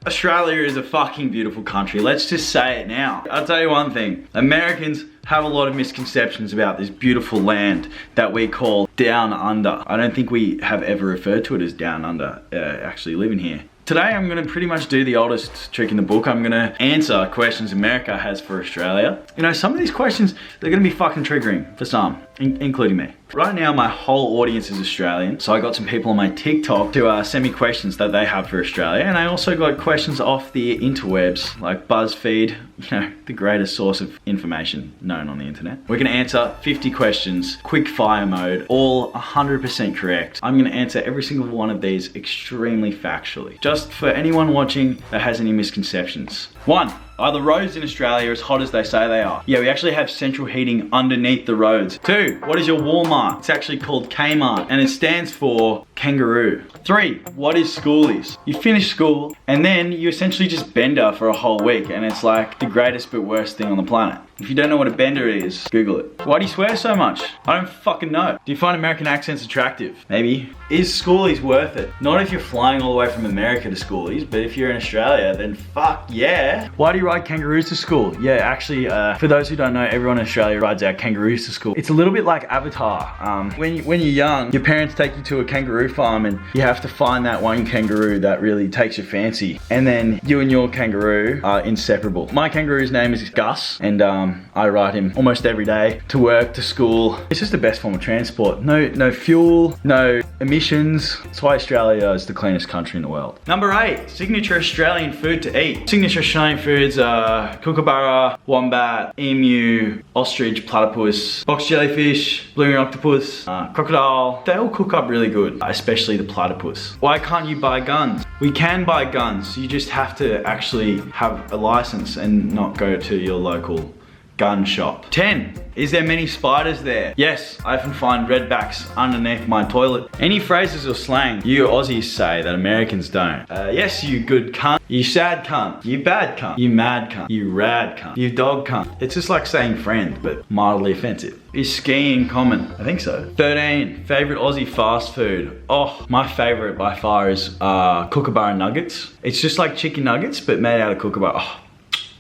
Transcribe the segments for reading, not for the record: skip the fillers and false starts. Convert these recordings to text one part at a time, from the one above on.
Australia is a fucking beautiful country. Let's just say it now. I'll tell you one thing. Americans have a lot of misconceptions about this beautiful land that we call down under. I don't think we have ever referred to it as down under, actually living here. Today I'm gonna pretty much do the oldest trick in the book. I'm gonna answer questions America has for Australia. You know, some of these questions, they're gonna be fucking triggering for some, including me. Right now, my whole audience is Australian, so I got some people on my TikTok to send me questions that they have for Australia, and I also got questions off the interwebs, like BuzzFeed, you know, the greatest source of information known on the internet. We're gonna answer 50 questions, quick fire mode, all 100% correct. I'm gonna answer every single one of these extremely factually. Just for anyone watching that has any misconceptions. 1. Are the roads in Australia as hot as they say they are? Yeah, we actually have central heating underneath the roads. 2. What is your Walmart? It's actually called Kmart, and it stands for kangaroo. 3. What is Schoolies? You finish school, and then you essentially just bender for a whole week, and it's like the greatest but worst thing on the planet. If you don't know what a bender is, Google it. Why do you swear so much? I don't fucking know. Do you find American accents attractive? Maybe. Is Schoolies worth it? Not if you're flying all the way from America to Schoolies, but if you're in Australia, then fuck yeah. Why do you ride kangaroos to school? Yeah, actually, for those who don't know, everyone in Australia rides our kangaroos to school. It's a little bit like Avatar. When you're young, your parents take you to a kangaroo farm and you have to find that one kangaroo that really takes your fancy. And then you and your kangaroo are inseparable. My kangaroo's name is Gus, and I ride him almost every day to work, to school. It's just the best form of transport. No fuel, no emissions. That's why Australia is the cleanest country in the world. Number 8, signature Australian food to eat. Signature Australian foods are kookaburra, wombat, emu, ostrich, platypus, box jellyfish, blue ring octopus, crocodile. They all cook up really good, especially the platypus. Why can't you buy guns? We can buy guns. You just have to actually have a license and not go to your local gun shop. 10. Is there many spiders there? Yes, I often find redbacks underneath my toilet. Any phrases or slang you Aussies say that Americans don't? Yes, you good cunt. You sad cunt. You bad cunt. You mad cunt. You rad cunt. You dog cunt. It's just like saying friend, but mildly offensive. Is skiing common? I think so. 13. Favorite Aussie fast food? Oh, my favorite by far is kookaburra nuggets. It's just like chicken nuggets, but made out of kookaburra. Oh,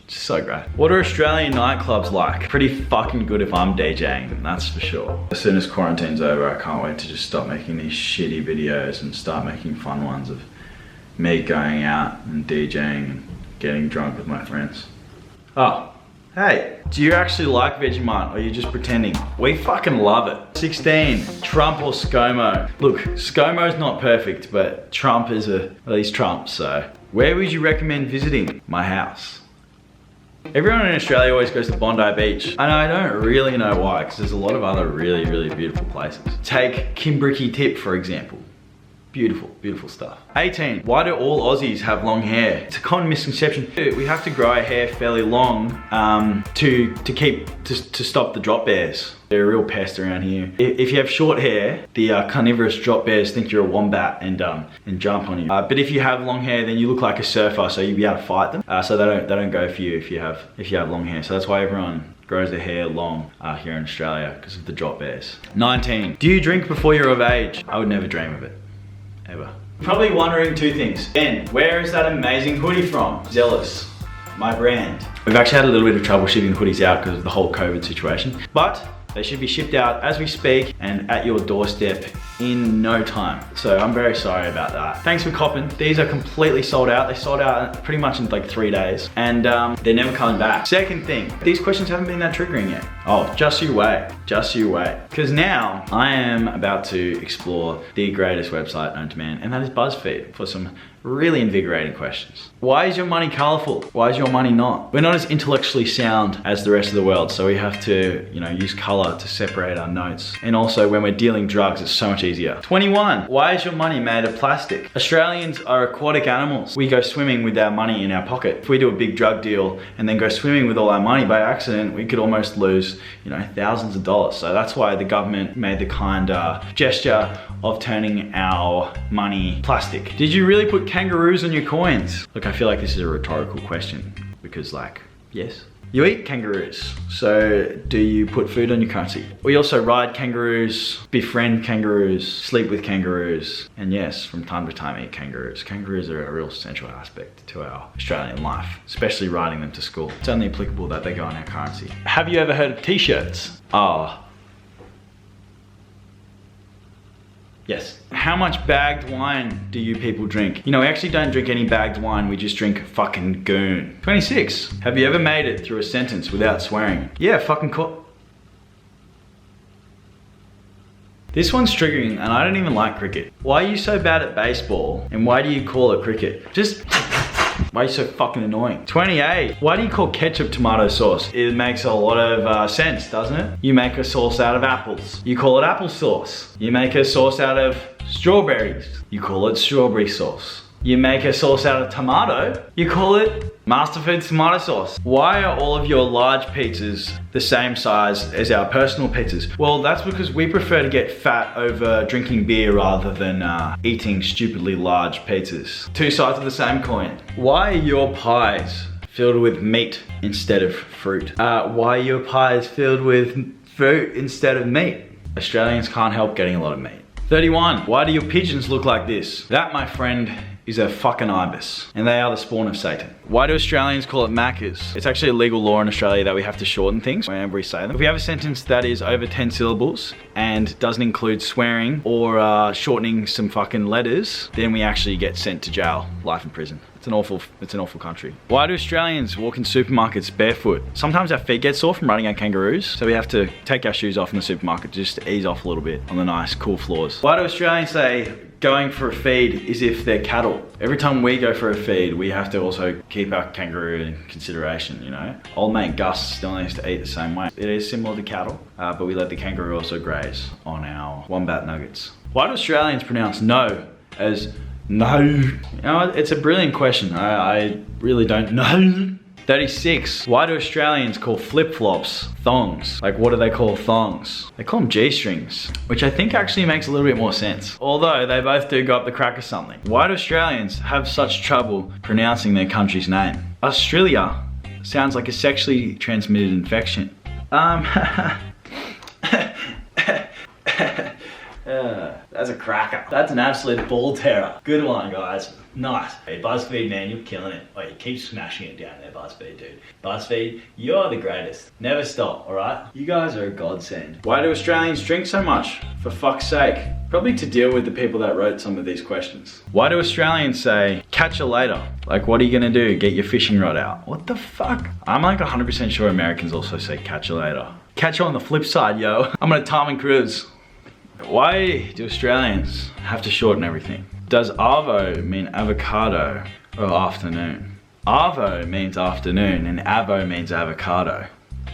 so great. What are Australian nightclubs like? Pretty fucking good if I'm DJing, that's for sure. As soon as quarantine's over, I can't wait to just stop making these shitty videos and start making fun ones of me going out and DJing and getting drunk with my friends. Oh, hey, do you actually like Vegemite or are you just pretending? We fucking love it. 16, Trump or ScoMo? Look, ScoMo's not perfect, but Trump is well, he's Trump, so. Where would you recommend visiting? My house. Everyone in Australia always goes to Bondi Beach, and I don't really know why, because there's a lot of other really, really beautiful places. Take Kimbriki Tip, for example. Beautiful, beautiful stuff. 18, why do all Aussies have long hair? It's a common misconception. We have to grow our hair fairly long to stop the drop bears. They're a real pest around here. If you have short hair, the carnivorous drop bears think you're a wombat and jump on you. But if you have long hair, then you look like a surfer, so you'll be able to fight them. So they don't go for you if you have long hair. So that's why everyone grows their hair long here in Australia, because of the drop bears. 19, do you drink before you're of age? I would never dream of it, ever. Probably wondering 2 things. Ben, where is that amazing hoodie from? Zealous, my brand. We've actually had a little bit of trouble shipping hoodies out because of the whole COVID situation, but they should be shipped out as we speak and at your doorstep in no time. So I'm very sorry about that. Thanks for copping. These are completely sold out. They sold out pretty much in like 3 days, and they're never coming back. Second thing, these questions haven't been that triggering yet. Oh, just you wait, just you wait. Because now I am about to explore the greatest website known to man, and that is BuzzFeed, for some really invigorating questions. Why is your money colorful? Why is your money not? We're not as intellectually sound as the rest of the world, so we have to, you know, use color to separate our notes. And also when we're dealing drugs, it's so much easier. 21, why is your money made of plastic? Australians are aquatic animals. We go swimming with our money in our pocket. If we do a big drug deal and then go swimming with all our money by accident, we could almost lose, you know, thousands of dollars. So that's why the government made the kind gesture of turning our money plastic. Did you really put kangaroos on your coins? Look, I feel like this is a rhetorical question because, like, yes. You eat kangaroos, so do you put food on your currency? We also ride kangaroos, befriend kangaroos, sleep with kangaroos, and yes, from time to time eat kangaroos. Kangaroos are a real central aspect to our Australian life, especially riding them to school. It's only applicable that they go on our currency. Have you ever heard of t-shirts? Yes. How much bagged wine do you people drink? You know, we actually don't drink any bagged wine, we just drink fucking goon. 26. Have you ever made it through a sentence without swearing? Yeah, fucking This one's triggering, and I don't even like cricket. Why are you so bad at baseball, and why do you call it cricket? Why are you so fucking annoying? 28. Why do you call ketchup tomato sauce? It makes a lot of sense, doesn't it? You make a sauce out of apples. You call it apple sauce. You make a sauce out of strawberries. You call it strawberry sauce. You make a sauce out of tomato. You call it Masterfoods tomato sauce. Why are all of your large pizzas the same size as our personal pizzas? Well, that's because we prefer to get fat over drinking beer rather than eating stupidly large pizzas. Two sides of the same coin. Why are your pies filled with meat instead of fruit? Why are your pies filled with fruit instead of meat? Australians can't help getting a lot of meat. 31. Why do your pigeons look like this? That, my friend, is a fucking ibis, and they are the spawn of Satan. Why do Australians call it Maccas? It's actually a legal law in Australia that we have to shorten things whenever we say them. If we have a sentence that is over 10 syllables and doesn't include swearing or shortening some fucking letters, then we actually get sent to jail, life in prison. It's an awful country. Why do Australians walk in supermarkets barefoot? Sometimes our feet get sore from riding our kangaroos, so we have to take our shoes off in the supermarket just to ease off a little bit on the nice, cool floors. Why do Australians say going for a feed is if they're cattle? Every time we go for a feed, we have to also keep our kangaroo in consideration, you know? Old mate Gus still needs to eat the same way. It is similar to cattle, but we let the kangaroo also graze on our wombat nuggets. Why do Australians pronounce no as no? You know, it's a brilliant question. I really don't know. 36. Why do Australians call flip-flops thongs? Like, what do they call thongs? They call them G-strings, which I think actually makes a little bit more sense. Although they both do go up the crack of something. Why do Australians have such trouble pronouncing their country's name? Australia sounds like a sexually transmitted infection. That's a cracker. That's an absolute ball terror. Good one, guys. Nice. Hey, BuzzFeed, man, you're killing it. Oh, you keep smashing it down there, BuzzFeed, dude. BuzzFeed, you're the greatest. Never stop, all right? You guys are a godsend. Why do Australians drink so much? For fuck's sake. Probably to deal with the people that wrote some of these questions. Why do Australians say, catch you later? Like, what are you gonna do? Get your fishing rod out? What the fuck? I'm like 100% sure Americans also say catch you later. Catch you on the flip side, yo. I'm gonna Tom and Cruise. Why do Australians have to shorten everything? Does arvo mean avocado or afternoon? Arvo means afternoon and avo means avocado.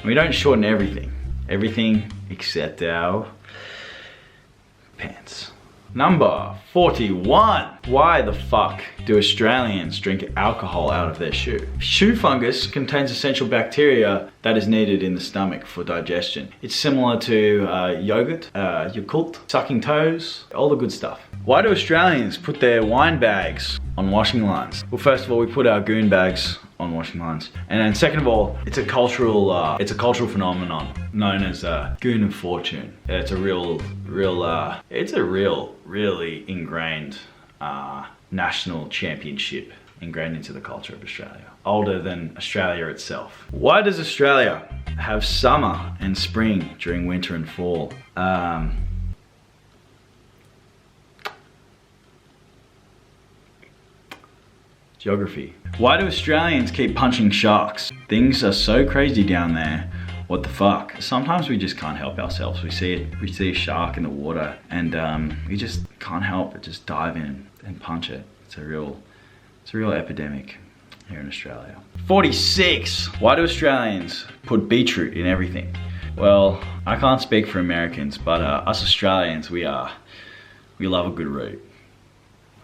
We don't shorten everything. Everything except our pants. Number 41. Why the fuck do Australians drink alcohol out of their shoe? Shoe fungus contains essential bacteria that is needed in the stomach for digestion. It's similar to yogurt, Yakult, sucking toes, all the good stuff. Why do Australians put their wine bags on washing lines? Well, first of all, we put our goon bags on washing lines. And then second of all, it's a cultural phenomenon known as goon of fortune. It's a really ingrained national championship ingrained into the culture of Australia. Older than Australia itself. Why does Australia have summer and spring during winter and fall? Geography. Why do Australians keep punching sharks? Things are so crazy down there. What the fuck? Sometimes we just can't help ourselves. We see a shark in the water and we just can't help but just dive in and punch it. It's a real epidemic here in Australia. 46. Why do Australians put beetroot in everything? Well, I can't speak for Americans, but us Australians, we love a good root.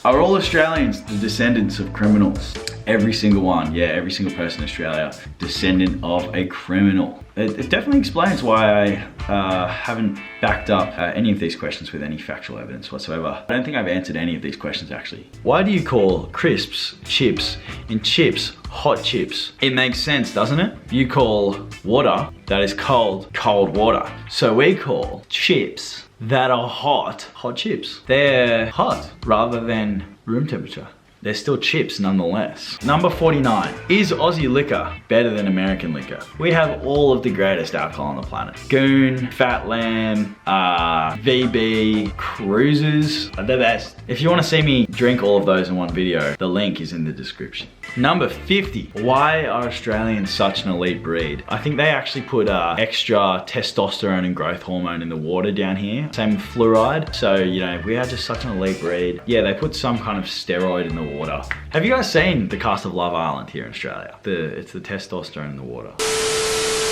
Are all Australians the descendants of criminals? Every single one, yeah, every single person in Australia, descendant of a criminal. It definitely explains why I haven't backed up any of these questions with any factual evidence whatsoever. I don't think I've answered any of these questions actually. Why do you call crisps chips and chips hot chips. It makes sense, doesn't it? You call water that is cold, cold water. So we call chips that are hot, hot chips. They're hot rather than room temperature. They're still chips nonetheless. Number 49, is Aussie liquor better than American liquor? We have all of the greatest alcohol on the planet. Goon, Fat Lamb, VB, Cruisers, are the best. If you want to see me drink all of those in one video, the link is in the description. Number 50, why are Australians such an elite breed? I think they actually put extra testosterone and growth hormone in the water down here. Same with fluoride. So, you know, we are just such an elite breed. Yeah, they put some kind of steroid in the water. Have you guys seen the cast of Love Island here in Australia? It's the testosterone in the water.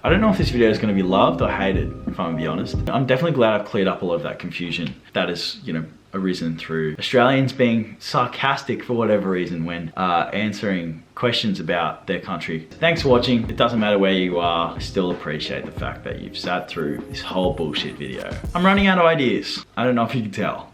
I don't know if this video is going to be loved or hated, if I'm gonna be honest. I'm definitely glad I've cleared up a lot of that confusion that has, you know, arisen through Australians being sarcastic for whatever reason when answering questions about their country. Thanks for watching. It doesn't matter where you are. I still appreciate the fact that you've sat through this whole bullshit video. I'm running out of ideas. I don't know if you can tell.